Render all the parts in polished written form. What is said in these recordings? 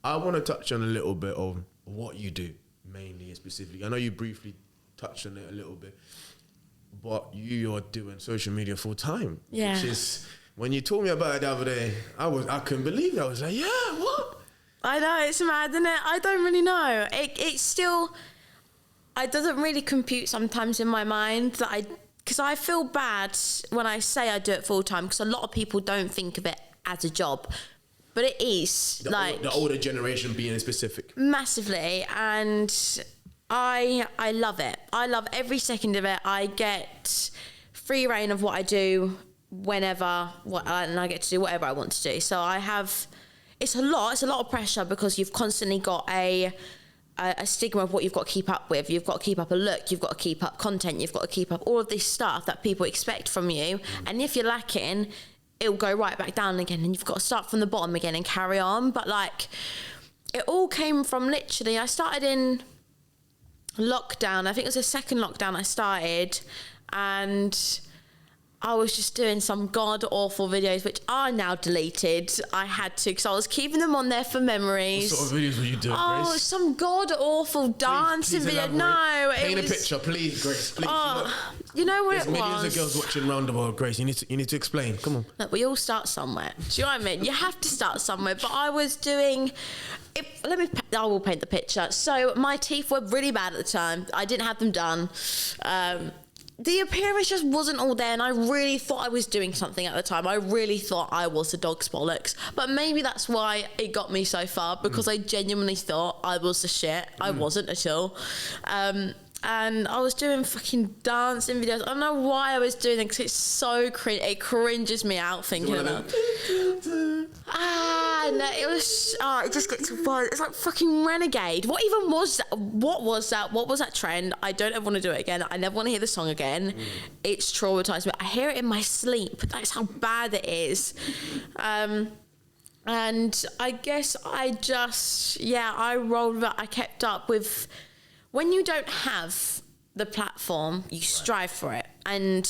I want to touch on a little bit of what you do, mainly and specifically. I know you briefly touched on it a little bit, but you are doing social media full time. Yeah. Which is, when you told me about it the other day, I couldn't believe it. I was like, yeah, what? I know, it's mad, isn't it? I don't really know. It's still, it doesn't really compute sometimes in my mind that because I feel bad when I say I do it full time, because a lot of people don't think of it as a job, but it is. The older generation being specific. Massively, and I love it. I love every second of it. I get free reign of what I do whenever, and I get to do whatever I want to do. So it's a lot of pressure, because you've constantly got a stigma of what you've got to keep up with. You've got to keep up a look, you've got to keep up content, you've got to keep up all of this stuff that people expect from you. And if you're lacking, it'll go right back down again, and you've got to start from the bottom again and carry on. But like, it all came from literally, I started in lockdown. I think it was the second lockdown I started, and I was just doing some god-awful videos, which are now deleted. I had to, because I was keeping them on there for memories. What sort of videos were you doing, Grace? Some god-awful dancing video. No, paint a picture, please, Grace. Please. You know what it was? There's millions of girls watching round the world, Grace. You need to explain. Come on. Look, we all start somewhere. Do you know what I mean? You have to start somewhere. But I was doing. I will paint the picture. So my teeth were really bad at the time. I didn't have them done. The appearance just wasn't all there, and I really thought I was doing something at the time. I really thought I was the dog's bollocks. But maybe that's why it got me so far, because I genuinely thought I was the shit. I wasn't at all. And I was doing fucking dancing videos. I don't know why I was doing it, because it's so cringe. It cringes me out thinking about it. No, it was. It just gets wild. It's like fucking Renegade. What even was that? What was that? What was that trend? I don't ever want to do it again. I never want to hear the song again. It's traumatized me. I hear it in my sleep. That's how bad it is. And I guess I rolled with it. I kept up with. When you don't have the platform, you strive for it. And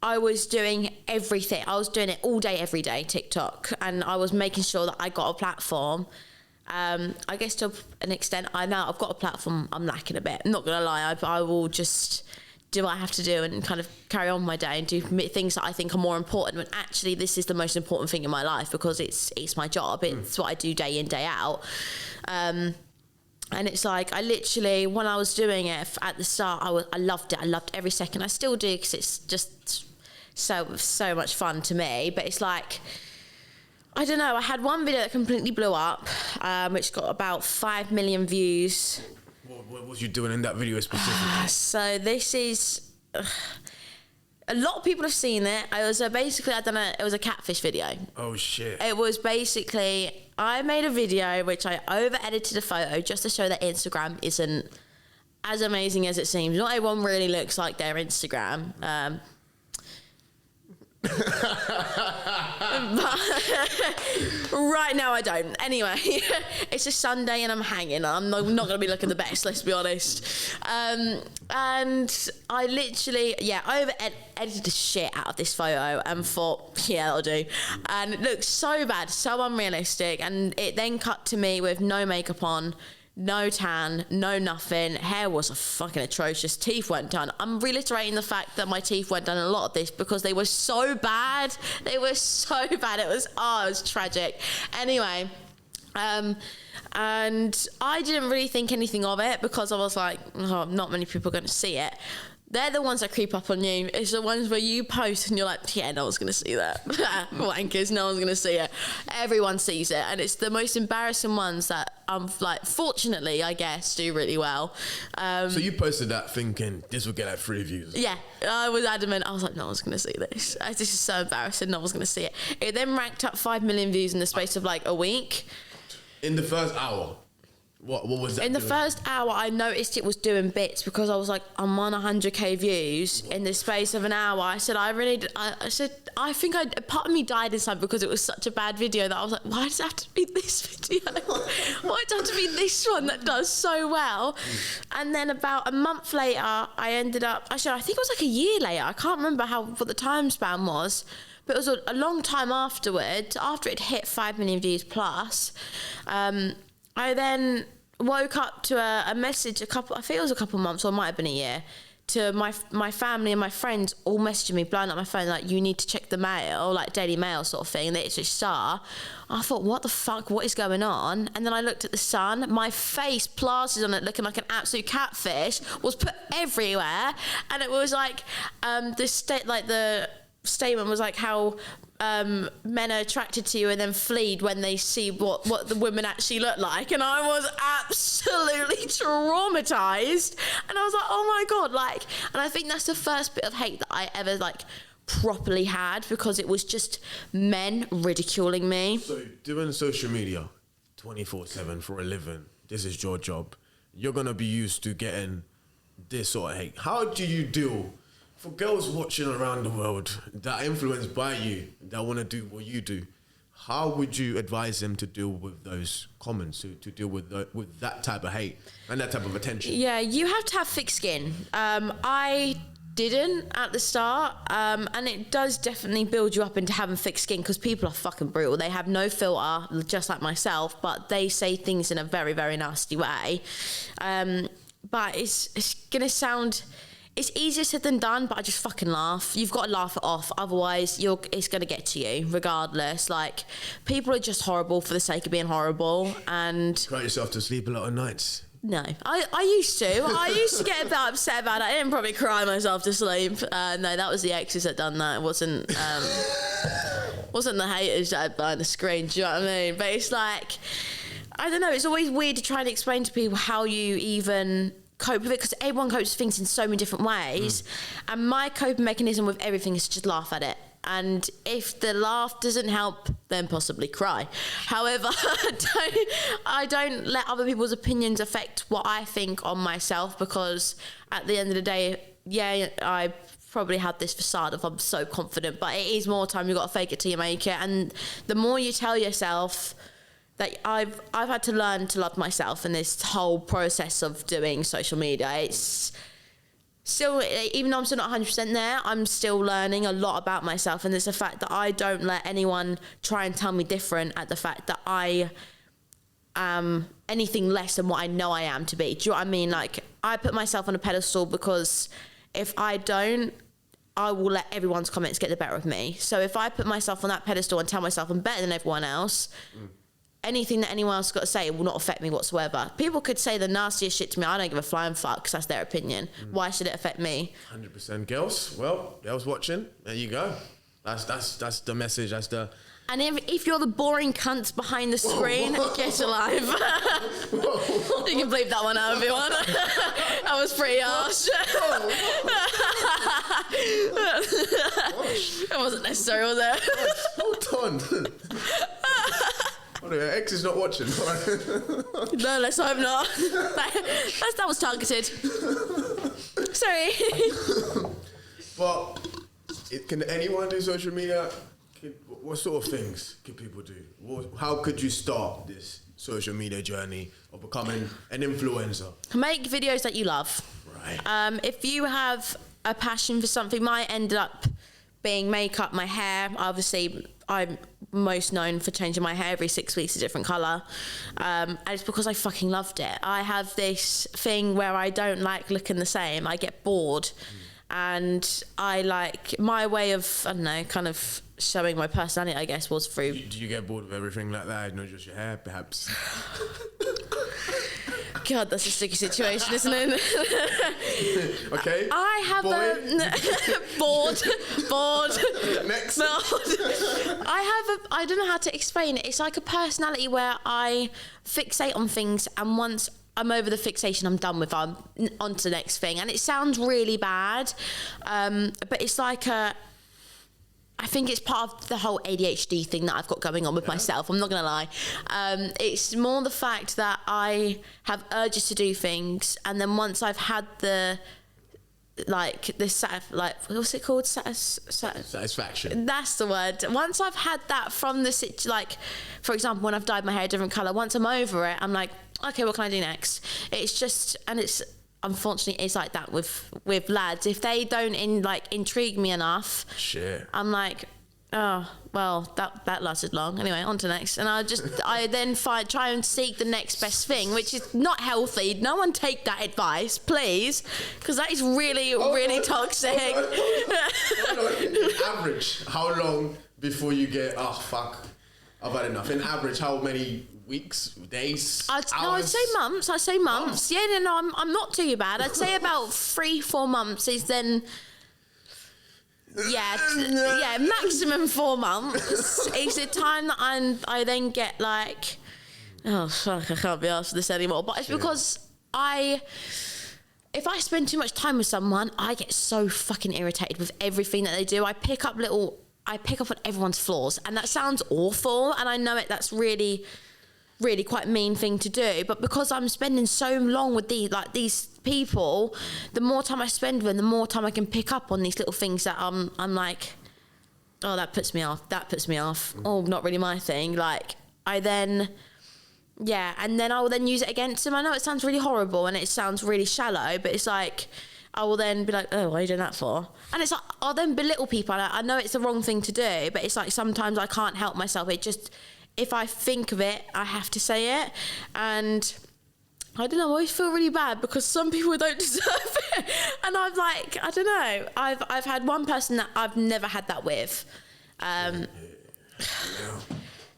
I was doing everything. I was doing it all day, every day, TikTok. And I was making sure that I got a platform. I guess to an extent, now I've got a platform, I'm lacking a bit. I'm not going to lie, I will just do what I have to do and kind of carry on my day and do things that I think are more important, when actually this is the most important thing in my life, because it's my job. It's what I do day in, day out. And it's like, I literally, when I was doing it at the start, I loved it. I loved every second. I still do, because it's just so much fun to me. But it's like, I don't know, I had one video that completely blew up, which got about 5 million views. What was you doing in that video specifically? So this is... a lot of people have seen it. It was basically, it was a catfish video. Oh shit. It was basically, I made a video which I over-edited a photo just to show that Instagram isn't as amazing as it seems. Not everyone really looks like their Instagram. Right now I don't. Anyway, it's a Sunday and I'm hanging. I'm not going to be looking the best, let's be honest. And I literally, edited the shit out of this photo and thought, yeah, that'll do. And it looks so bad, so unrealistic. And it then cut to me with no makeup on, no tan, no nothing. Hair was fucking atrocious. Teeth weren't done. I'm reiterating the fact that my teeth weren't done in a lot of this, because they were so bad. They were so bad. It was tragic. Anyway, and I didn't really think anything of it, because I was like, not many people are going to see it. They're the ones that creep up on you. It's the ones where you post and you're like, yeah, no one's going to see that. Wankers, no one's going to see it. Everyone sees it. And it's the most embarrassing ones that I'm like, fortunately, I guess, do really well. So you posted that thinking this will get like 3 views? Yeah, I was adamant. I was like, no one's going to see this. This is so embarrassing. No one's going to see it. It then ranked up 5 million views in the space of like a week. In the first hour? What was that? In the first hour, I noticed it was doing bits, because I was like, I'm on 100k views in the space of an hour. I said, I think part of me died inside, because it was such a bad video that I was like, why does it have to be this video? Why does it have to be this one that does so well? And then about a month later, I ended up, actually, I think it was like a year later. I can't remember what the time span was. But it was a long time afterwards, after it hit 5 million views plus, I then woke up to a message I think it was a couple months, or it might have been a year, to my family and my friends all messaging me, blowing up my phone, like, you need to check the mail, like Daily Mail sort of thing, and they Ipswich Star. I thought, what the fuck, what is going on? And then I looked at the Sun, my face plastered on it, looking like an absolute catfish, was put everywhere, and it was like, the statement was like how men are attracted to you and then flee when they see what the women actually look like, and I was absolutely traumatized, and I was like, oh my god, like, and I think that's the first bit of hate that I ever like properly had, because it was just men ridiculing me. So doing social media 24/7 for a living, this is your job, you're gonna be used to getting this sort of hate. How do you deal for girls watching around the world that are influenced by you, that want to do what you do? How would you advise them to deal with those comments, to deal with that type of hate and that type of attention? Yeah, you have to have thick skin. I didn't at the start, and it does definitely build you up into having thick skin, because people are fucking brutal. They have no filter, just like myself, but they say things in a very, very nasty way. But it's gonna sound... It's easier said than done, but I just fucking laugh. You've got to laugh it off, otherwise it's going to get to you regardless. Like, people are just horrible for the sake of being horrible, and... Cry yourself to sleep a lot of nights. No, I used to. I used to get a bit upset about it. I didn't probably cry myself to sleep. No, that was the exes that done that. It wasn't the haters that had behind the screen, do you know what I mean? But it's like, I don't know, it's always weird to try and explain to people how you even... cope with it, because everyone copes with things in so many different ways, and my coping mechanism with everything is to just laugh at it, and if the laugh doesn't help, then possibly cry. However, I don't let other people's opinions affect what I think on myself, because at the end of the day, yeah, I probably had this facade of I'm so confident, but it is more time, you've got to fake it till you make it, and the more you tell yourself that I've had to learn to love myself in this whole process of doing social media. It's still, even though I'm still not 100% there, I'm still learning a lot about myself, and it's the fact that I don't let anyone try and tell me different at the fact that I am anything less than what I know I am to be. Do you know what I mean? Like, I put myself on a pedestal, because if I don't, I will let everyone's comments get the better of me. So if I put myself on that pedestal and tell myself I'm better than everyone else, anything that anyone else got to say will not affect me whatsoever. People could say the nastiest shit to me. I don't give a flying fuck, because that's their opinion. Why should it affect me? 100%. Girls, well, girls watching, there you go. That's the message. That's the... And if you're the boring cunts behind the screen, get alive. You can bleep that one out if you want. That was pretty harsh. That wasn't necessary, was it? Hold on. Ex is not watching. No, let's hope not. That was targeted. Sorry. But can anyone do social media? What sort of things can people do? How could you start this social media journey of becoming an influencer? Make videos that you love. Right. If you have a passion for something, mine ended up being makeup, my hair. Obviously, I'm most known for changing my hair every 6 weeks a different colour, and it's because I fucking loved it. I have this thing where I don't like looking the same. I get bored, and I like my way of, I don't know, kind of showing my personality, I guess, was through... Do you get bored of everything like that, not just your hair, perhaps? God, that's a sticky situation, isn't it? Okay. I have bored. Next. I don't know how to explain it. It's like a personality where I fixate on things, and once I'm over the fixation, I'm done with. I'm on to the next thing, and it sounds really bad, but it's like I think it's part of the whole ADHD thing that I've got going on with myself. I'm not going to lie. It's more the fact that I have urges to do things, and then once I've had what's it called? Satisfaction. That's the word. Once I've had that from for example, when I've dyed my hair a different colour, once I'm over it, I'm like, okay, what can I do next? It's just, and it's, unfortunately, it's like that with lads. If they don't intrigue me enough, shit, I'm like, Oh, well, that lasted long. Anyway, on to next. And I then try and seek the next best thing, which is not healthy. No one take that advice, please, because that is really toxic. In average, how long before you get, oh, fuck, I've had enough? In average, how many weeks, days, hours? No, I'd say months. Yeah, no, I'm not too bad. I'd say about 3-4 months is then... Yeah, maximum 4 months is the time that I then get like, oh fuck, I can't be asked for this anymore. But it's because if I spend too much time with someone, I get so fucking irritated with everything that they do. I pick up on everyone's flaws, and that sounds awful, and I know that's really quite mean thing to do, but because I'm spending so long with these people, the more time I spend with them, the more time I can pick up on these little things that I'm like, oh, that puts me off. Oh, not really my thing. Like and then I will then use it against them. I know it sounds really horrible and it sounds really shallow, but it's like I will then be like, oh, what are you doing that for? And it's like I'll then belittle people. I know it's the wrong thing to do, but it's like sometimes I can't help myself. It just, if I think of it, I have to say it. And I don't know, I always feel really bad because some people don't deserve it. And I'm like, I don't know. I've had one person that I've never had that with.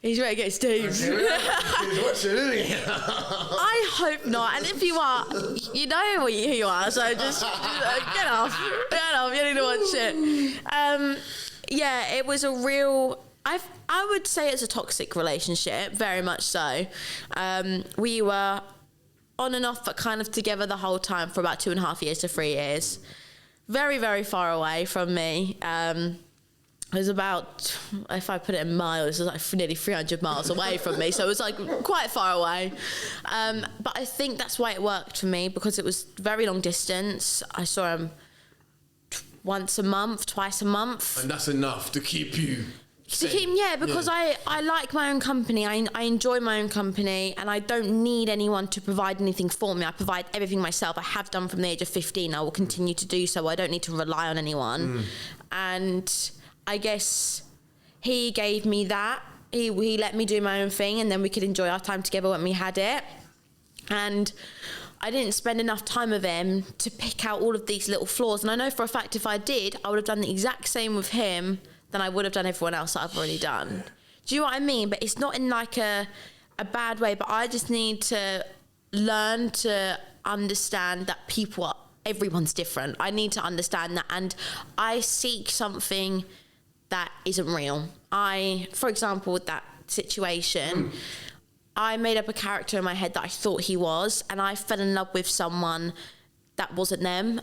He's ready to get Steve. He's watching, isn't he? I hope not. And if you are, you know who you are. So just get off. You need to watch it. Yeah, it was a real... I would say it's a toxic relationship, very much so. We were on and off, but kind of together the whole time for about 2.5 years to 3 years. Very, very far away from me. It was about, if I put it in miles, it was like nearly 300 miles away from me. So it was like quite far away. But I think that's why it worked for me, because it was very long distance. I saw him once a month, twice a month. And that's enough to keep you... because I like my own company. I enjoy my own company, and I don't need anyone to provide anything for me. I provide everything myself. I have done from the age of 15. I will continue to do so. I don't need to rely on anyone. And I guess he gave me that. He let me do my own thing, and then we could enjoy our time together when we had it. And I didn't spend enough time with him to pick out all of these little flaws. And I know for a fact if I did, I would have done the exact same with him than I would have done everyone else that I've already done. Do you know what I mean? But it's not in like a bad way, but I just need to learn to understand that everyone's different. I need to understand that, and I seek something that isn't real. For example, with that situation, I made up a character in my head that I thought he was, and I fell in love with someone that wasn't them.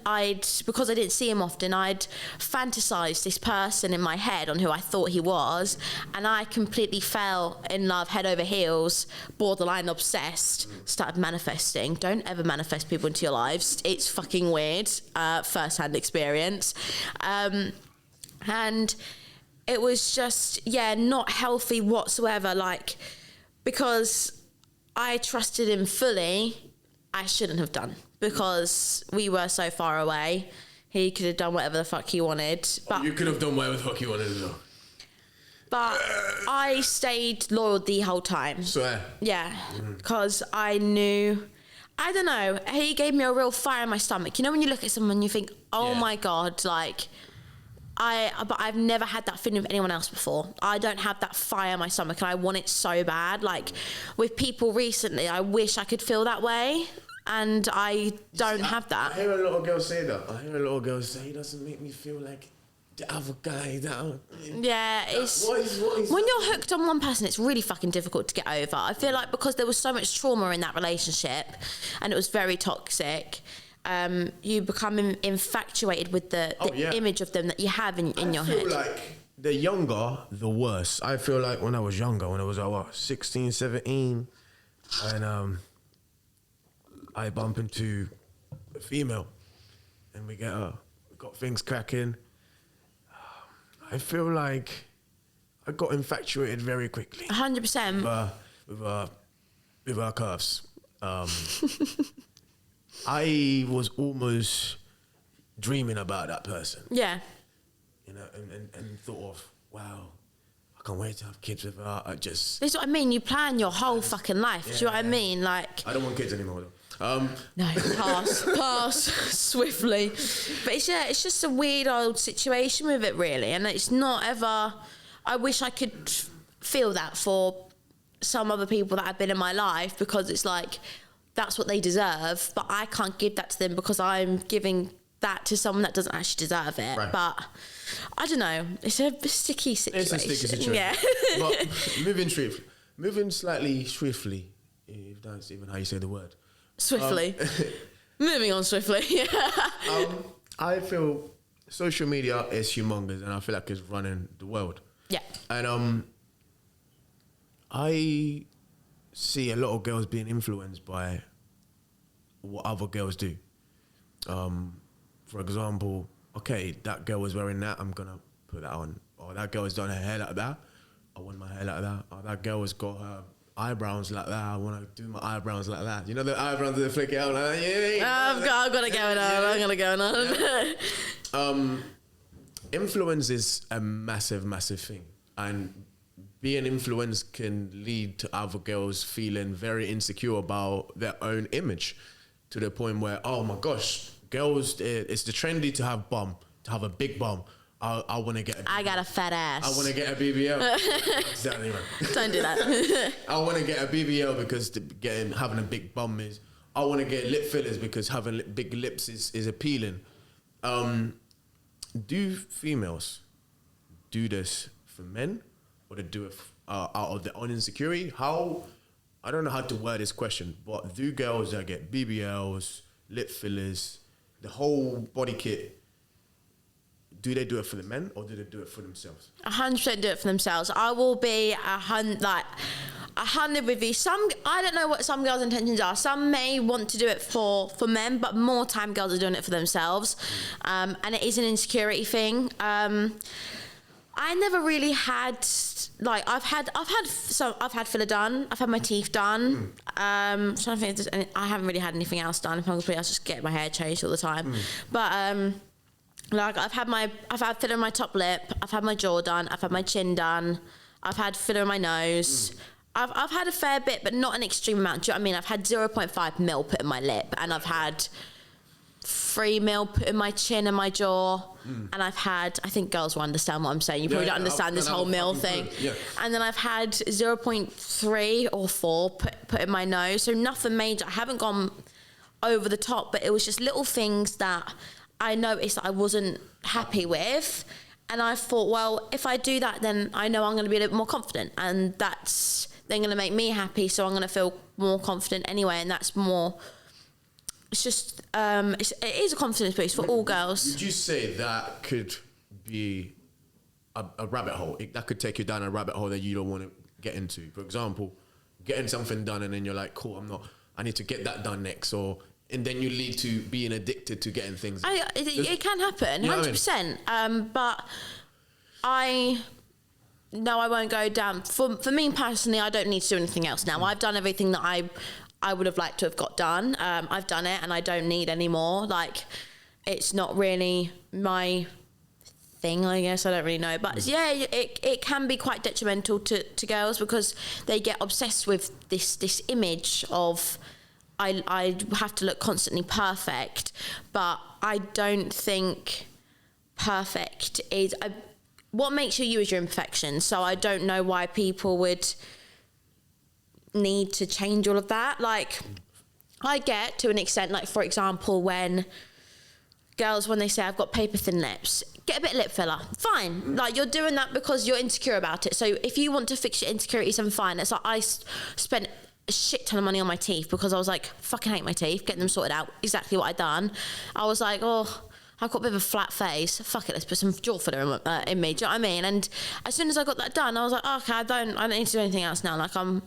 Because I didn't see him often, I'd fantasized this person in my head on who I thought he was, and I completely fell in love head over heels, borderline obsessed, started manifesting. Don't ever manifest people into your lives. It's fucking weird. First-hand experience. And it was just, not healthy whatsoever. Like, because I trusted him fully, I shouldn't have done. Because we were so far away, he could have done whatever the fuck he wanted. But you could have done whatever the fuck you wanted as well. But I stayed loyal the whole time. Swear. Yeah, because I knew, I don't know, he gave me a real fire in my stomach. You know when you look at someone and you think, oh my God, like, but I've never had that feeling with anyone else before. I don't have that fire in my stomach, and I want it so bad. Like, with people recently, I wish I could feel that way. And I don't have that. I hear a lot of girls say that. He doesn't make me feel like the other guy. Yeah, it's... What is when you're hooked on one person, it's really fucking difficult to get over. I feel like because there was so much trauma in that relationship, and it was very toxic, you become infatuated with the image of them that you have in your head. I feel like the younger, the worse. I feel like when I was younger, when I was 16, 17, and... I bump into a female and we got things cracking. I feel like I got infatuated very quickly. 100%. With our curves. I was almost dreaming about that person. Yeah. You know, and thought of wow, I can't wait to have kids with her. This is what I mean. You plan your whole fucking life. Do you know what I mean? Like, I don't want kids anymore though. No, pass swiftly. But it's just a weird old situation with it, really, and it's not ever. I wish I could feel that for some other people that have been in my life, because it's like that's what they deserve, but I can't give that to them because I'm giving that to someone that doesn't actually deserve it. Right. But I don't know. It's a sticky situation. It's a sticky situation. Yeah. But moving slightly swiftly, if that's even how you say the word. Swiftly. Moving on swiftly. I feel social media is humongous, and I feel like it's running the world. Yeah. And I see a lot of girls being influenced by what other girls do. For example, okay, that girl was wearing that, I'm gonna put that on. Or that girl has done her hair like that, I want my hair like that. Or that girl has got her eyebrows like that, I want to do my eyebrows like that. You know the eyebrows that flick out like that? I've got it going on. I'm gonna go on. Influence is a massive thing, and being influenced can lead to other girls feeling very insecure about their own image, to the point where, oh my gosh, girls, it's the trendy to have a big bum. I want to get. I got a fat ass. I want to get a BBL. Exactly right. Don't do that. I want to get a BBL because having a big bum is. I want to get lip fillers because having big lips is appealing. Do females do this for men, or they do it out of their own insecurity? I don't know how to word this question, but do girls that get BBLs, lip fillers, the whole body kit, do they do it for the men, or do they do it for themselves? 100% do it for themselves. I will be 100 with you. I don't know what some girls' intentions are. Some may want to do it for men, but more time girls are doing it for themselves, and it is an insecurity thing. I never really had I've had filler done. I've had my teeth done. I'm trying to think if I haven't really had anything else done. If I'm completely, I was just getting my hair changed all the time. But I've had filler in my top lip. I've had my jaw done. I've had my chin done. I've had filler in my nose. I've had a fair bit, but not an extreme amount. Do you know what I mean? I've had 0.5 mil put in my lip, and I've had 3 mil put in my chin and my jaw, and I've had, I think girls will understand what I'm saying. You probably don't understand this whole mil thing. Yeah. And then I've had 0.3 or 4 put in my nose. So nothing major. I haven't gone over the top, but it was just little things that I noticed that I wasn't happy with. And I thought, well, if I do that, then I know I'm going to be a little more confident, and that's then going to make me happy. So I'm going to feel more confident anyway. And that's more, it's just, it is a confidence boost for all girls. Would you say that could be a rabbit hole? That could take you down a rabbit hole that you don't want to get into. For example, getting something done and then you're like, cool, I need to get that done next. And then you lead to being addicted to getting things. It can happen, 100%. But I won't go down. For me personally, I don't need to do anything else now. I've done everything that I would have liked to have got done. I've done it, and I don't need any more. Like, it's not really my thing, I guess. I don't really know. But yeah, it can be quite detrimental to girls, because they get obsessed with this image of, I have to look constantly perfect, but I don't think perfect is... what makes you is your imperfection, so I don't know why people would need to change all of that. Like, I get to an extent, like, for example, when girls, when they say I've got paper thin lips, get a bit of lip filler, fine. Like, you're doing that because you're insecure about it. So if you want to fix your insecurities, then fine. It's like, I spent a shit ton of money on my teeth because I was like, fucking hate my teeth, getting them sorted out, exactly what I'd done. I was like, oh, I've got a bit of a flat face, fuck it, let's put some jaw filler in me, do you know what I mean? And as soon as I got that done, I was like, oh, okay, I don't need to do anything else now. Like, I'm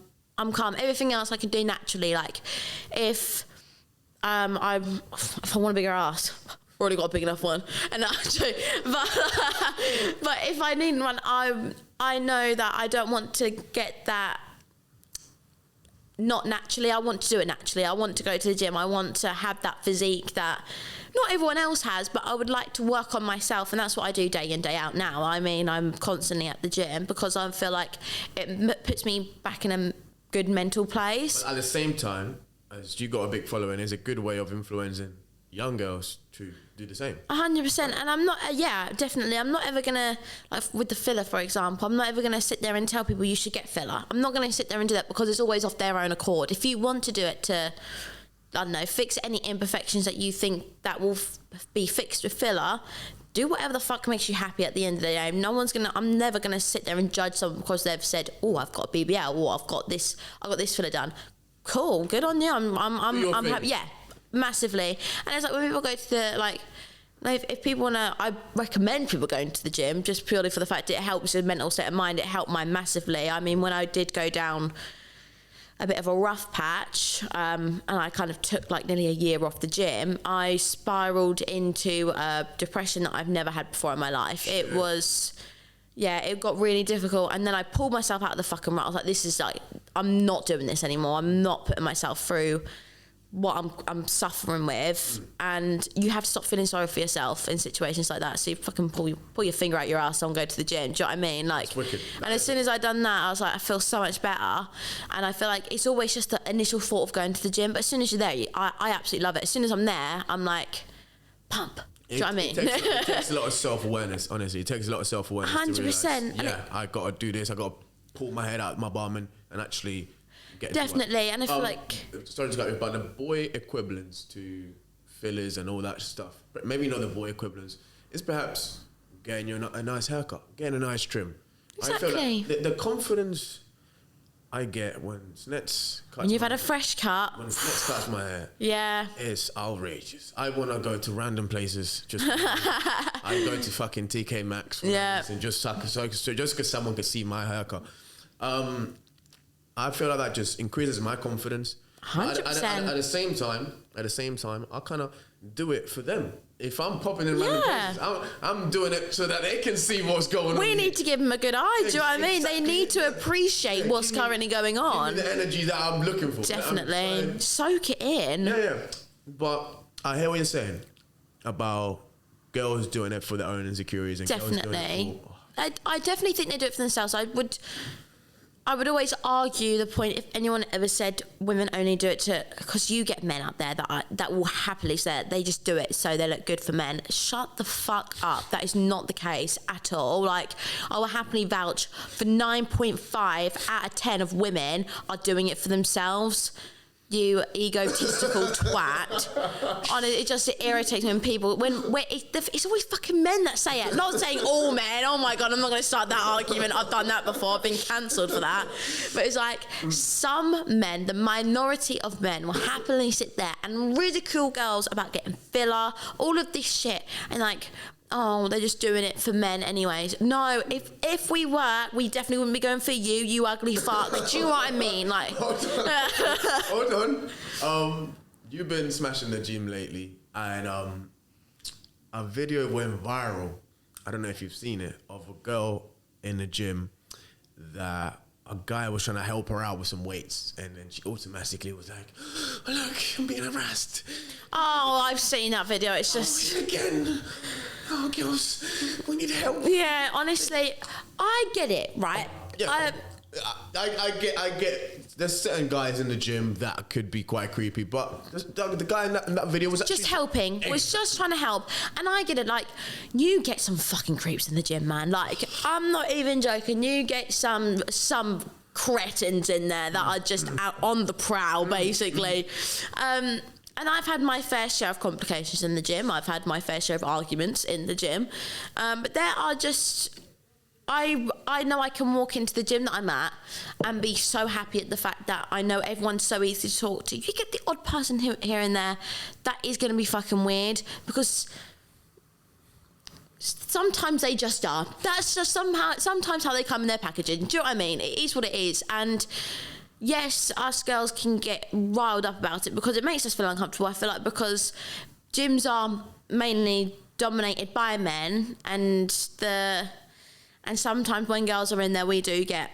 calm. Everything else I can do naturally. Like, if I want a bigger ass, I've already got a big enough one, and but if I need one, I know that I don't want to get that not naturally. I want to do it naturally. I want to go to the gym. I want to have that physique that not everyone else has, but I would like to work on myself, and that's what I do day in, day out now. I mean, I'm constantly at the gym because I feel like it puts me back in a good mental place. But at the same time, as you got a big following, it's a good way of influencing young girls to do the same. 100%. And I'm not, definitely. I'm not ever going to, like with the filler, for example, I'm not ever going to sit there and tell people you should get filler. I'm not going to sit there and do that because it's always off their own accord. If you want to do it to, I don't know, fix any imperfections that you think that will be fixed with filler, do whatever the fuck makes you happy at the end of the day. I'm never going to sit there and judge someone because they've said, oh, I've got a BBL, or I've got this filler done. Cool, good on you. I'm happy. Yeah. Massively. And it's like when people go to the, like if people want to, I recommend people going to the gym just purely for the fact that it helps with mental state of mind. It helped mine massively. I mean, when I did go down a bit of a rough patch, and I kind of took like nearly a year off the gym, I spiraled into a depression that I've never had before in my life. It was, it got really difficult, and then I pulled myself out of the fucking rut. I was like, this is like, I'm not doing this anymore. I'm not putting myself through what I'm suffering with, and you have to stop feeling sorry for yourself in situations like that. So you fucking pull your finger out your ass and go to the gym. Do you know what I mean? Like, and as soon as I done that, I was like, I feel so much better, and I feel like it's always just the initial thought of going to the gym, but as soon as you're there, I absolutely love it. As soon as I'm there, I'm like, pump. Do you know what I mean? It takes a lot of self-awareness, honestly. It takes a lot of self-awareness 100%. Yeah, I got to do this. I got to pull my head out of my bum and actually get definitely. And I feel like... Sorry to go, but the boy equivalents to fillers and all that stuff, but maybe not the boy equivalents, is perhaps getting you a nice haircut, getting a nice trim. Exactly. I feel like the confidence I get when Snets cuts when you've had a fresh cut. When Snets cuts my hair. Yeah. It's outrageous. I want to go to random places. I go to fucking TK Maxx and just because someone could see my haircut. I feel like that just increases my confidence. 100%. At the same time, I kind of do it for them. If I'm popping in random places, I'm doing it so that they can see what's going on. We need to give them a good eye. Do you know what I mean? They need to appreciate what's currently going on. Give me the energy that I'm looking for. Definitely. Soak it in. Yeah. But I hear what you're saying about girls doing it for their own insecurities. And Definitely. Girls doing it for, I definitely think they do it for themselves. I would always argue the point if anyone ever said women only do it because you get men out there that will happily say it, they just do it so they look good for men. Shut the fuck up. That is not the case at all. Like, I will happily vouch for 9.5 out of 10 of women are doing it for themselves. You egotistical twat. It just irritates me when people it's always fucking men that say it. Not saying all men. Oh my god, I'm not going to start that argument. I've done that before. I've been cancelled for that. But it's like some men, the minority of men, will happily sit there and ridicule girls about getting filler, all of this shit, and like, oh, they're just doing it for men anyways. No, if we were, we definitely wouldn't be going for you ugly fuck. Do you know what I mean? Like, hold on. You've been smashing the gym lately, and a video went viral. I don't know if you've seen it, of a girl in the gym that a guy was trying to help her out with some weights, and then she automatically was like, oh, look, I'm being harassed. Oh, I've seen that video. It's just... again. Oh, girls, we need help. Yeah, honestly, I get it, right? Yeah. I get. There's certain guys in the gym that could be quite creepy, but the guy in that video was just helping. Was just trying to help, and I get it. Like, you get some fucking creeps in the gym, man. Like, I'm not even joking. You get some cretins in there that are just out on the prowl, basically. And I've had my fair share of complications in the gym. I've had my fair share of arguments in the gym. But there are just... I know I can walk into the gym that I'm at and be so happy at the fact that I know everyone's so easy to talk to. You get the odd person here and there that is going to be fucking weird, because sometimes they just are. That's just sometimes how they come in their packaging. Do you know what I mean? It is what it is. And... yes, us girls can get riled up about it because it makes us feel uncomfortable. I feel like because gyms are mainly dominated by men, and sometimes when girls are in there, we do get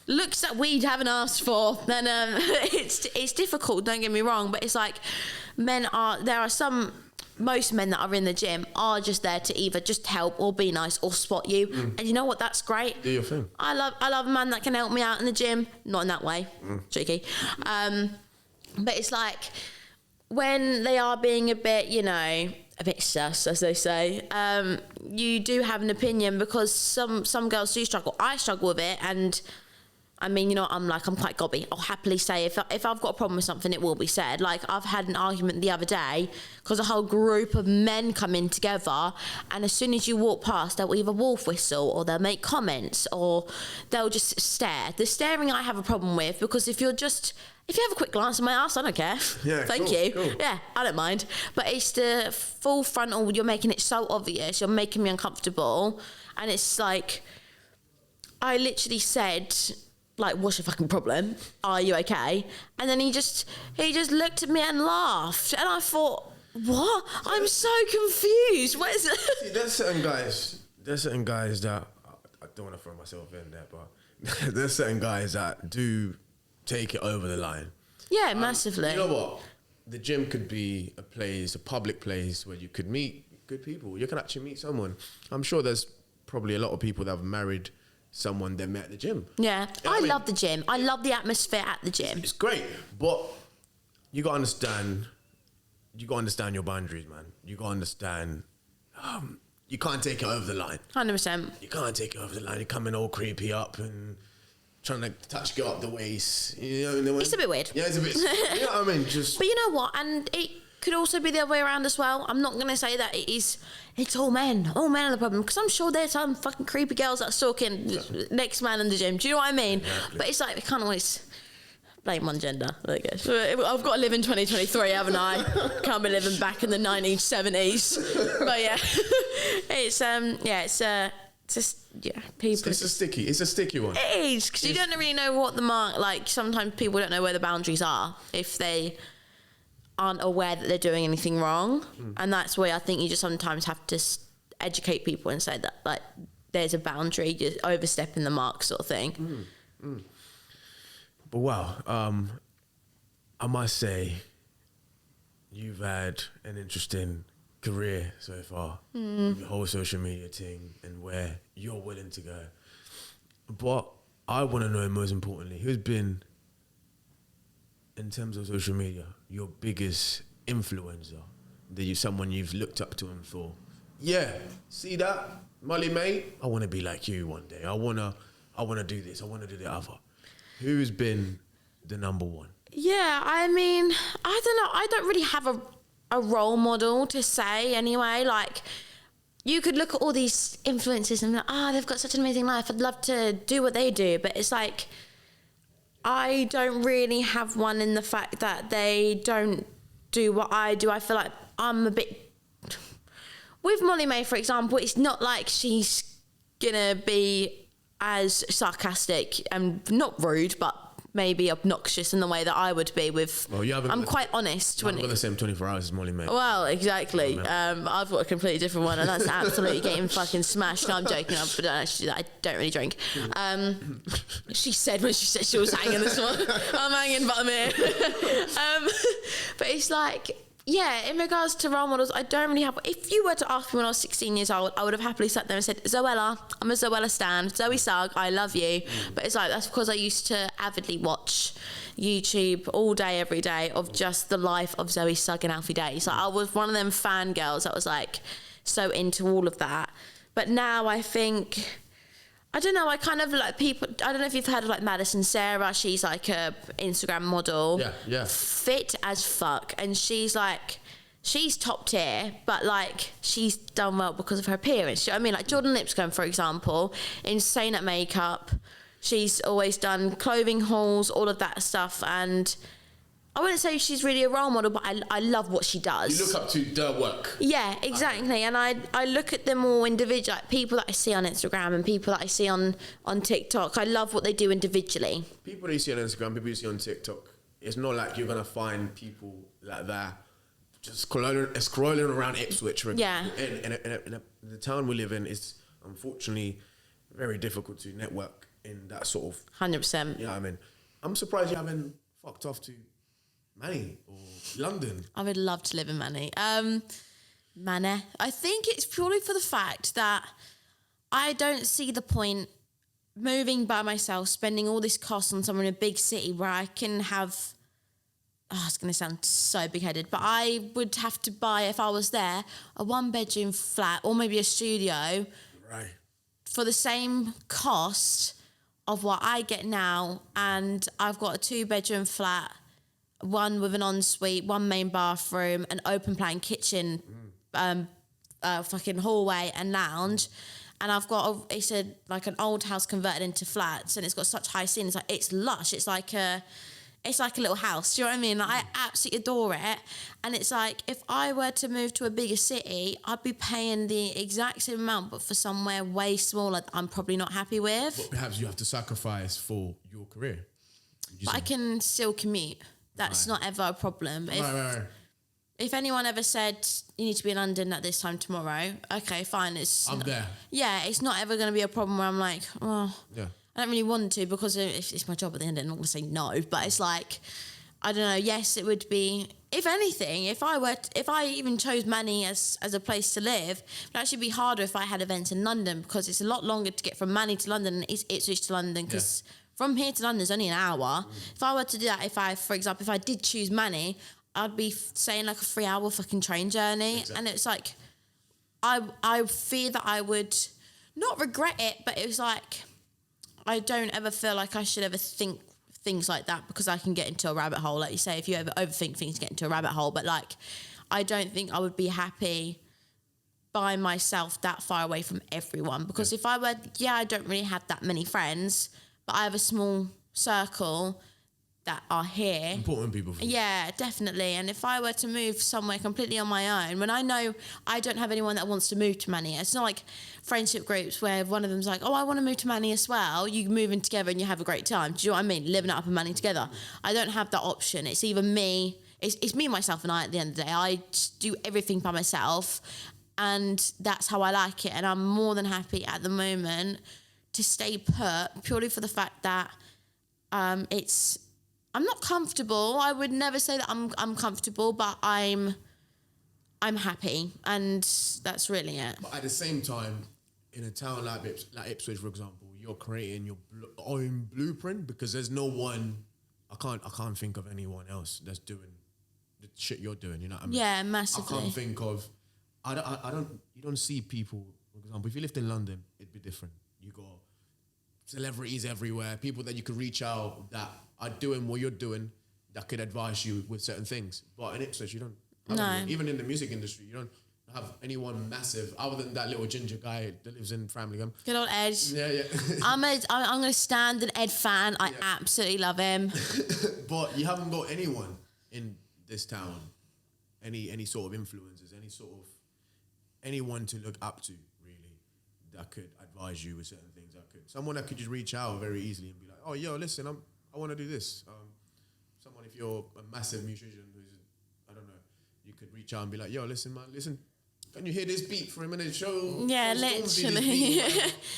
looks that we haven't asked for, then it's difficult, don't get me wrong, but it's like most men that are in the gym are just there to either just help or be nice or spot you. And you know what? That's great. Do your thing. I love a man that can help me out in the gym. Not in that way. Cheeky. But it's like when they are being a bit, you know, a bit sus, as they say, you do have an opinion because some girls do struggle. I struggle with it, and I mean, you know, I'm quite gobby. I'll happily say if I've got a problem with something, it will be said. Like, I've had an argument the other day because a whole group of men come in together, and as soon as you walk past, they'll either wolf whistle or they'll make comments or they'll just stare. The staring I have a problem with, because if you have a quick glance at my ass, I don't care. Yeah, Thank you. Cool. Yeah, I don't mind. But it's the full frontal, you're making it so obvious, you're making me uncomfortable. And it's like, I literally said, like, what's your fucking problem? Are you okay? And then he just looked at me and laughed. And I thought, what? I'm so confused. What is it? See, there's certain guys that, I don't want to throw myself in there, but there's certain guys that do take it over the line. Yeah, massively. You know what? The gym could be a public place where you could meet good people. You can actually meet someone. I'm sure there's probably a lot of people that have married someone they met at the gym. Yeah, I love the gym. I love the atmosphere at the gym. It's great, but you got to understand your boundaries, man. You got to understand, you can't take it over the line. 100%. You can't take it over the line. You're coming all creepy up and trying to touch you up the waist. You know, it's a bit weird. Yeah, it's a bit, you know what I mean? Just. But you know what? And it could also be the other way around as well. I'm not going to say that it's all men. All men are the problem. Because I'm sure there's some fucking creepy girls that are stalking next man in the gym. Do you know what I mean? Exactly. But it's like, I can't always blame one gender, I guess. I've got to live in 2023, haven't I? Can't be living back in the 1970s. But yeah, people. It's a sticky one. It is, because you don't really know what sometimes people don't know where the boundaries are if they aren't aware that they're doing anything wrong. And that's where I think you just sometimes have to educate people and say that, like, there's a boundary, you're overstepping the mark, sort of thing. But wow, I must say, you've had an interesting career so far, with the whole social media thing and where you're willing to go. But I want to know, most importantly, who's been, in terms of social media, your biggest influencer, someone you've looked up to and thought, yeah, see that, Molly mate, I want to be like you one day. I want to do this. I want to do the other. Who's been the number one? Yeah, I mean, I don't know. I don't really have a role model to say anyway. Like, you could look at all these influencers and be like, they've got such an amazing life. I'd love to do what they do. But it's like, I don't really have one in the fact that they don't do what I do. I feel like I'm a bit... With Molly May, for example, it's not like she's gonna be as sarcastic and not rude, but maybe obnoxious in the way that I would be with... Well, I'm quite honest. I've got the same 24 hours as Molly May. Well, exactly. I've got a completely different one, and that's absolutely getting fucking smashed. No, I'm joking. I don't actually do that. I don't really drink. She said when she said she was hanging this one. I'm hanging, but I'm here. But it's like... Yeah, in regards to role models, I don't really have... If you were to ask me when I was 16 years old, I would have happily sat there and said, Zoella, I'm a Zoella stan. Zoe Sugg, I love you. But it's like, that's because I used to avidly watch YouTube all day, every day, of just the life of Zoe Sugg and Alfie Days. Like, I was one of them fangirls that was like so into all of that. But now I think... I don't know, I kind of like people... I don't know if you've heard of like Madison Sarah. She's like a Instagram model. Yeah. Fit as fuck. And she's like... She's top tier, but like she's done well because of her appearance. Do you know what I mean? Like Jordan Lipscomb, for example, insane at makeup. She's always done clothing hauls, all of that stuff. And I wouldn't say she's really a role model, but I love what she does. You look up to their work. Yeah, exactly. And I look at them all individually, like people that I see on Instagram and people that I see on TikTok. I love what they do individually. People that you see on Instagram, people you see on TikTok, it's not like you're going to find people like that just scrolling around Ipswich. Yeah. In the town we live in, it's unfortunately very difficult to network in that sort of 100%. you know what I mean. I'm surprised you haven't fucked off to Manny or London. I would love to live in Manny. Manny. I think it's purely for the fact that I don't see the point moving by myself, spending all this cost on somewhere in a big city where I can have... Oh, it's going to sound so big-headed, but I would have to buy, if I was there, a one-bedroom flat or maybe a studio for the same cost of what I get now, and I've got a 2-bedroom flat, one with an ensuite, one main bathroom, an open-plan kitchen, fucking hallway and lounge, and I've got it's an old house converted into flats, and it's got such high ceilings. Like, it's lush. It's like a little house. Do you know what I mean? Like, I absolutely adore it. And it's like, if I were to move to a bigger city, I'd be paying the exact same amount, but for somewhere way smaller that I'm probably not happy with. But perhaps you have to sacrifice for your career. But I can still commute. That's not ever a problem. If anyone ever said, you need to be in London at this time tomorrow, okay, fine. I'm there. Yeah, it's not ever going to be a problem where I'm like, oh... Yeah. I don't really want to, because if it's my job at the end, I'm not going to say no. But it's like, I don't know. Yes, it would be. If anything, if I even chose Manny as a place to live, it would actually be harder if I had events in London, because it's a lot longer to get from Manny to London than Ipswich to London. Because from here to London is only an hour. If I were to do that, for example, if I did choose Manny, I'd be saying like a 3-hour fucking train journey, and it's like, I fear that I would not regret it, but it was like, I don't ever feel like I should ever think things like that, because I can get into a rabbit hole. Like you say, if you ever overthink things, get into a rabbit hole. But like, I don't think I would be happy by myself that far away from everyone. Because if I were, I don't really have that many friends, but I have a small circle that are here. Important people for you. Yeah, definitely. And if I were to move somewhere completely on my own, when I know I don't have anyone that wants to move to Manny, it's not like friendship groups where one of them's like, oh, I want to move to Manny as well. You move in together and you have a great time. Do you know what I mean? Living it up in Manny together. I don't have that option. It's either me, it's me, myself and I at the end of the day. I just do everything by myself, and that's how I like it. And I'm more than happy at the moment to stay put, purely for the fact that I'm not comfortable. I would never say that I'm comfortable, but I'm happy, and that's really it. But at the same time, in a town like Ipswich, for example, you're creating your own blueprint, because there's no one. I can't think of anyone else that's doing the shit you're doing. You know what I mean? Yeah, massively. I can't think of. You don't see people. For example, if you lived in London, it'd be different. You got celebrities everywhere, people that you could reach out that are doing what you're doing, that could advise you with certain things. But in Ipswich, you don't. No. Even in the music industry, you don't have anyone massive other than that little ginger guy that lives in Framingham. Good old Ed. Yeah. I'm going to stand an Ed fan. I absolutely love him. But you haven't got anyone in this town, any sort of influencers, anyone to look up to, really, that could advise you with certain things. Someone that could just reach out very easily and be like, oh, yo, listen, I want to do this. Someone, if you're a massive musician who's, I don't know, you could reach out and be like, yo, listen, man, can you hear this beat for a minute? Yeah, literally.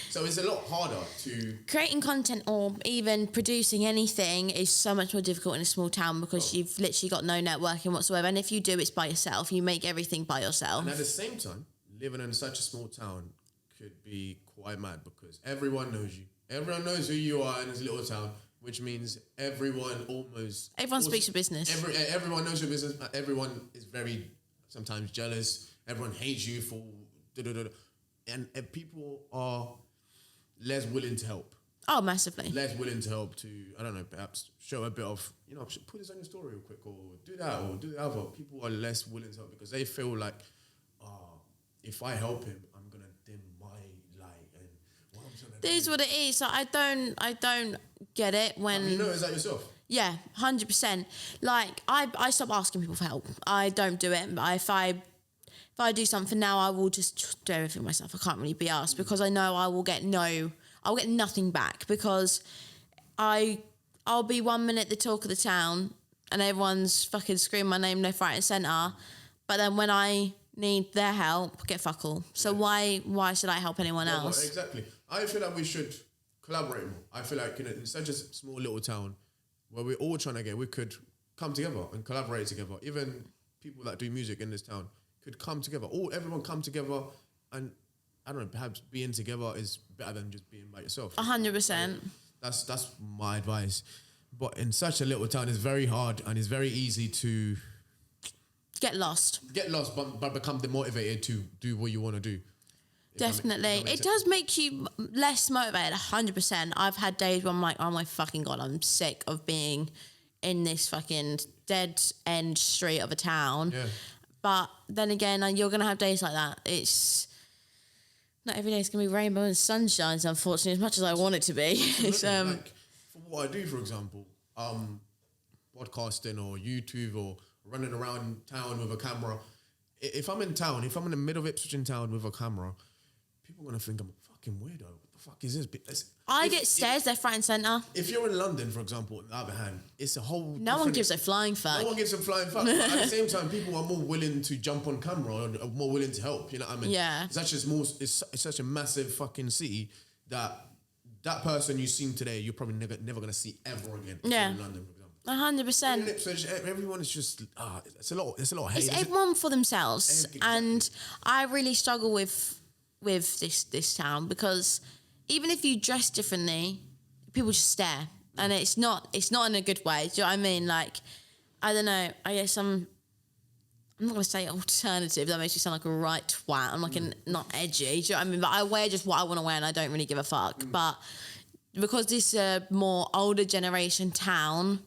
So it's a lot harder to... Creating content or even producing anything is so much more difficult in a small town, because you've literally got no networking whatsoever. And if you do, it's by yourself. You make everything by yourself. And at the same time, living in such a small town could be quite mad, because everyone knows you. Everyone knows who you are in this little town, which means everyone speaks your business. Everyone knows your business. Everyone is very sometimes jealous. Everyone hates you for and people are less willing to help. Oh, massively. Less willing to help, to, I don't know, perhaps show a bit of, put this on your story real quick, or do that, or do the other. People are less willing to help because they feel like, if I help him, I'm going to dim my light. And what I'm trying to This is what it is. So I don't get it when... You notice that yourself? Yeah, 100%. Like, I stop asking people for help. I don't do it. If I do something now, I will just do everything myself. I can't really be asked, because I know I'll get nothing back, because I'll be 1 minute the talk of the town and everyone's fucking screaming my name left, right and centre, but then when I need their help, get fuck all. So why should I help anyone else? Exactly. I feel like we should collaborate more. I feel like in such a small little town where we're all trying to we could come together and collaborate together. Even people that do music in this town could come together. Everyone come together, and I don't know, perhaps being together is better than just being by yourself. 100%. That's my advice. But in such a little town, it's very hard and it's very easy to get lost, but become demotivated to do what you want to do. Definitely. It does make you less motivated, 100%. I've had days where I'm like, oh my fucking God, I'm sick of being in this fucking dead end street of a town. Yeah. But then again, you're going to have days like that. It's not every day it's going to be rainbow and sunshine, unfortunately, as much as I want it to be. It's, like, for what I do, for example, podcasting or YouTube or running around town with a camera. If I'm in town, if I'm in the middle of Ipswich in town with a camera, people are going to think I'm a fucking weirdo. What the fuck is this? I get stares left, right and centre. If you're in London, for example, on the other hand, it's a whole... No one gives a flying fuck. No one gives a flying fuck. But at the same time, people are more willing to jump on camera and are more willing to help. You know what I mean? Yeah. It's such a massive fucking city that person you seen today, you're probably never going to see ever again. Yeah. In London, for example. 100%. In Ipswich, everyone is just... it's a lot of hate. It's everyone for themselves. Exactly. And I really struggle with this town because even if you dress differently, people just stare, and it's not in a good way. Do you know what I mean? Like, I don't know. I guess I'm not going to say alternative. That makes me sound like a right twat. I'm like not edgy. Do you know what I mean? But I wear just what I want to wear, and I don't really give a fuck. But because this more older generation town,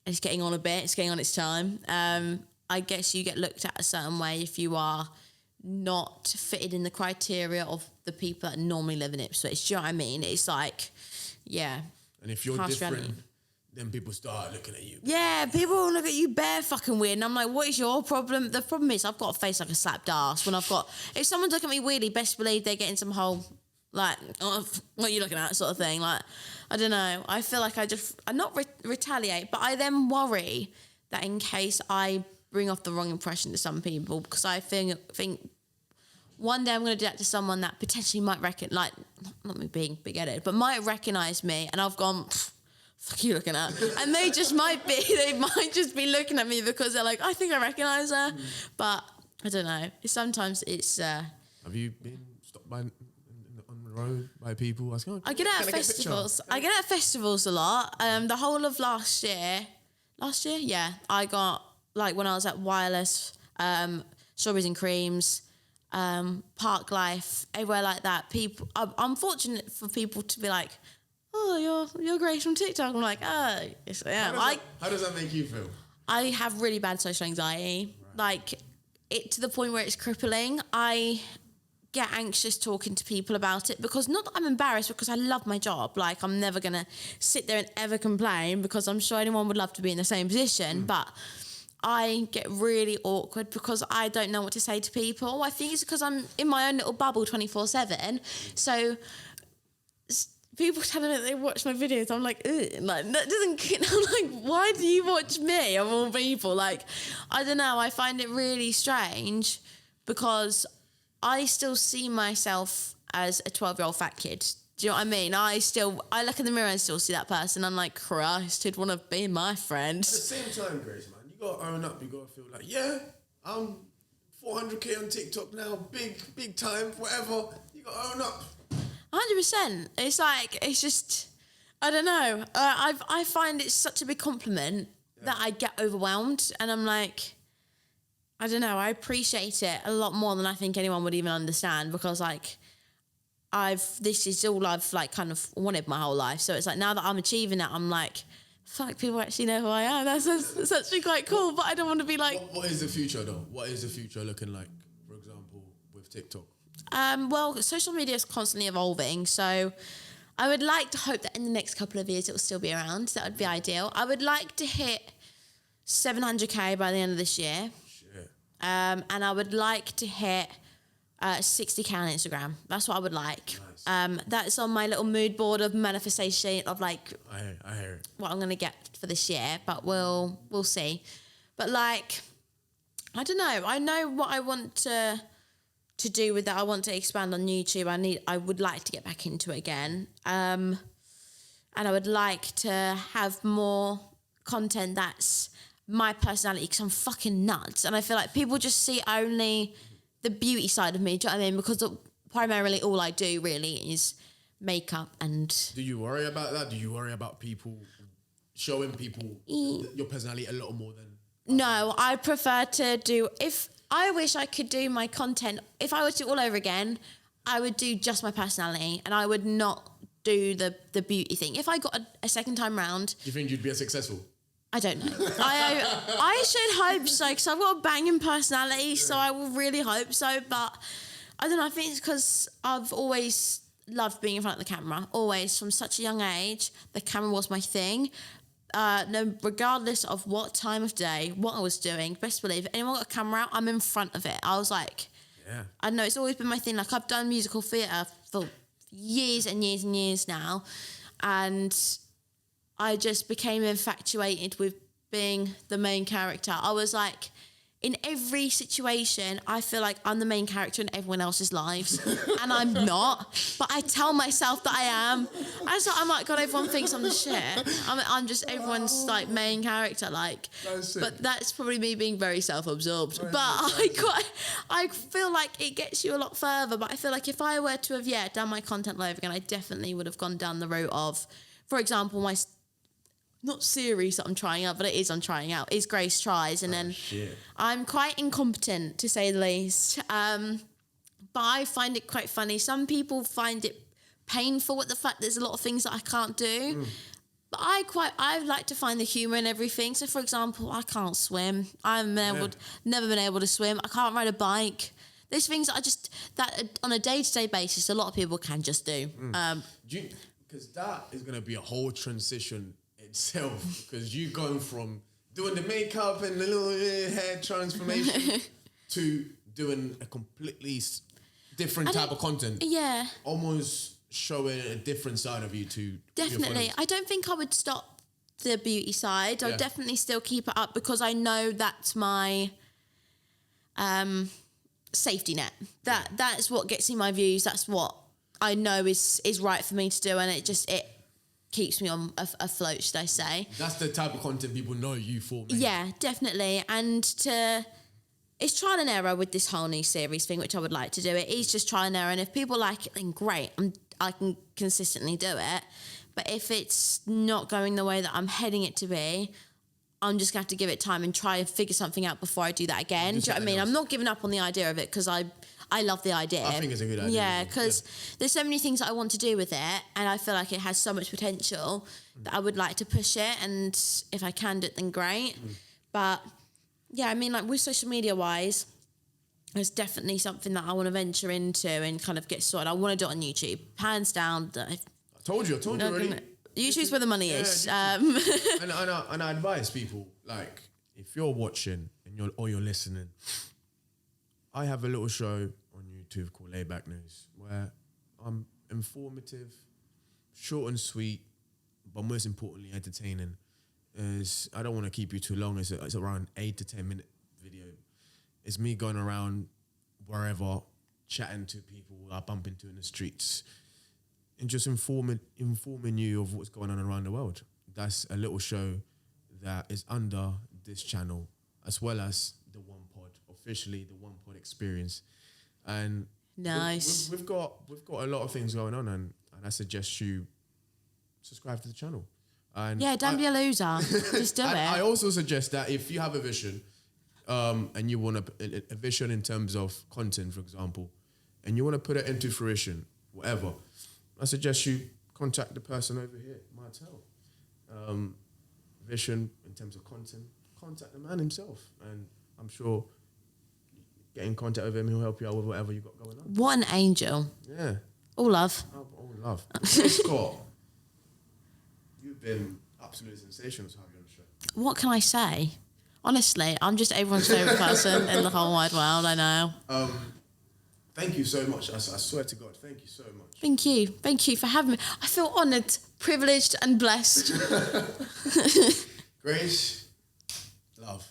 it's getting on a bit. It's getting on its time. I guess you get looked at a certain way if you are not fitted in the criteria of the people that normally live in Ipswich. Do you know what I mean? It's like, yeah. And if you're different, then people start looking at you. Yeah, people will look at you bare fucking weird. And I'm like, what is your problem? The problem is I've got a face like a slapped ass. If someone's looking at me weirdly, best believe they're getting some whole, like, oh, what are you looking at sort of thing. Like, I don't know. I feel like I not retaliate, but I then worry that in case I bring off the wrong impression to some people, because I think one day I'm going to do that to someone that potentially might not me being big-headed, but might recognise me, and I've gone, fuck you looking at, and they might just be looking at me because they're like, I think I recognise her, but I don't know. Sometimes it's... Have you been stopped by on the road by people asking? I get out at festivals. I get out at festivals a lot. The whole of last year, yeah, I got, like when I was at Wireless, Strawberries and Creams, Park Life, everywhere like that. People, I'm fortunate for people to be like, "Oh, you're Grace from TikTok." I'm like, "Oh, yes, I am." How does that make you feel? I have really bad social anxiety, like it to the point where it's crippling. I get anxious talking to people about it because not that I'm embarrassed, because I love my job. Like, I'm never gonna sit there and ever complain, because I'm sure anyone would love to be in the same position, but I get really awkward because I don't know what to say to people. I think it's because I'm in my own little bubble 24/7. So people telling me that they watch my videos, I'm like, ugh, like that doesn't. I'm like, why do you watch me of all people? Like, I don't know. I find it really strange because I still see myself as a 12-year-old fat kid. Do you know what I mean? I look in the mirror and still see that person. I'm like, Christ, who'd want to be my friend? At the same time, Grace, man, you got to own up. You got to feel like, yeah, I'm 400k on TikTok now, big time, whatever. You got to own up. 100%. It's like, it's just, I don't know. I find it such a big compliment that I get overwhelmed, and I'm like, I don't know. I appreciate it a lot more than I think anyone would even understand, because like, this is all I've like kind of wanted my whole life. So it's like, now that I'm achieving that, I'm like, fuck, people actually know who I am. That's actually quite cool, but I don't want to be like... What is the future though? What is the future looking like, for example, with TikTok? Well, social media is constantly evolving, so I would like to hope that in the next couple of years it will still be around. That would be ideal. I would like to hit 700k by the end of this year. Shit. And I would like to hit 60k on Instagram. That's what I would like. Nice. That's on my little mood board of manifestation of like I hear it. What I'm gonna get for this year, but we'll see. But like, I don't know. I know what I want to to do with that. I want to expand on YouTube. I would like to get back into it again. And I would like to have more content that's my personality, because I'm fucking nuts. And I feel like people just see only the beauty side of me. Do you know what I mean? Because primarily all I do really is makeup. And do you worry about that? Do you worry about people showing people your personality a little more than... No, I prefer to do... If I wish I could do my content, if I was to do it all over again, I would do just my personality and I would not do the beauty thing. If I got a second time round... Do you think you'd be as successful? I don't know. I should hope so, because I've got a banging personality, so I will really hope so. But I don't know, I think it's because I've always loved being in front of the camera. Always, from such a young age, the camera was my thing. No, regardless of what time of day, what I was doing, best believe, anyone got a camera out, I'm in front of it. I was like, yeah. I don't know, it's always been my thing. Like, I've done musical theatre for years and years and years now, and I just became infatuated with being the main character. I was like, in every situation, I feel like I'm the main character in everyone else's lives, and I'm not. But I tell myself that I am. I'm like, God, everyone thinks I'm the shit. I'm just everyone's like main character, like. But that's probably me being very self-absorbed. But I feel like it gets you a lot further. But I feel like if I were to have done my content all over again, I definitely would have gone down the route of, for example, my not series that I'm trying out, but it is I'm trying out, is Grace Tries. And then I'm quite incompetent, to say the least. But I find it quite funny. Some people find it painful with the fact there's a lot of things that I can't do. But I like to find the humour in everything. So, for example, I can't swim. I've never been able to swim. I can't ride a bike. There's things that on a day-to-day basis, a lot of people can just do. Because that is going to be a whole transition itself, because you going from doing the makeup and the little hair transformation to doing a completely different type of content. Yeah. Almost showing a different side of you to definitely. I don't think I would stop the beauty side. I'll definitely still keep it up, because I know that's my safety net. That's what gets me my views. That's what I know is right for me to do, and it keeps me on afloat, should I say. That's the type of content people know you for, maybe. Yeah, definitely. And it's trial and error with this whole new series thing, which I would like to do. It is just trial and error, and if people like it, then great. I can consistently do it. But if it's not going the way that I'm heading it to be, I'm just going to have to give it time and try and figure something out before I do that again. Do you know what I mean? I'm not giving up on the idea of it, because I love the idea. I think it's a good idea. Yeah, because there's so many things that I want to do with it, and I feel like it has so much potential that I would like to push it, and if I can do it, then great. But yeah, I mean, like with social media wise, it's definitely something that I want to venture into and kind of get sorted. I want to do it on YouTube, hands down. I told you already. YouTube's where the money is. And I advise people, like, if you're watching and you're listening, I have a little show on YouTube called Layback News, where I'm informative, short and sweet, but most importantly entertaining. I don't want to keep you too long. It's around 8 to 10 minute video. It's me going around wherever, chatting to people I bump into in the streets, and just informing you of what's going on around the world. That's a little show that is under this channel, as well as the One Pod, officially the One Pod experience. And nice. We've got a lot of things going on, and I suggest you subscribe to the channel. And don't be a loser. Just do it. I also suggest that if you have a vision, and you want a vision in terms of content, for example, and you want to put it into fruition, whatever, I suggest you contact the person over here, Martell. Vision in terms of content, contact the man himself, and I'm sure get in contact with him, he'll help you out with whatever you got going on. What an angel. Yeah. All love. All love. Scott, you've been absolutely sensational to have you on the show. What can I say? Honestly, I'm just everyone's favourite person in the whole wide world, I know. Thank you so much. I swear to God, thank you so much. Thank you. Thank you for having me. I feel honoured, privileged and blessed. Grace, love.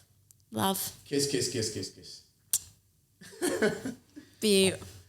Love. Kiss, kiss, kiss, kiss, kiss. Beautiful.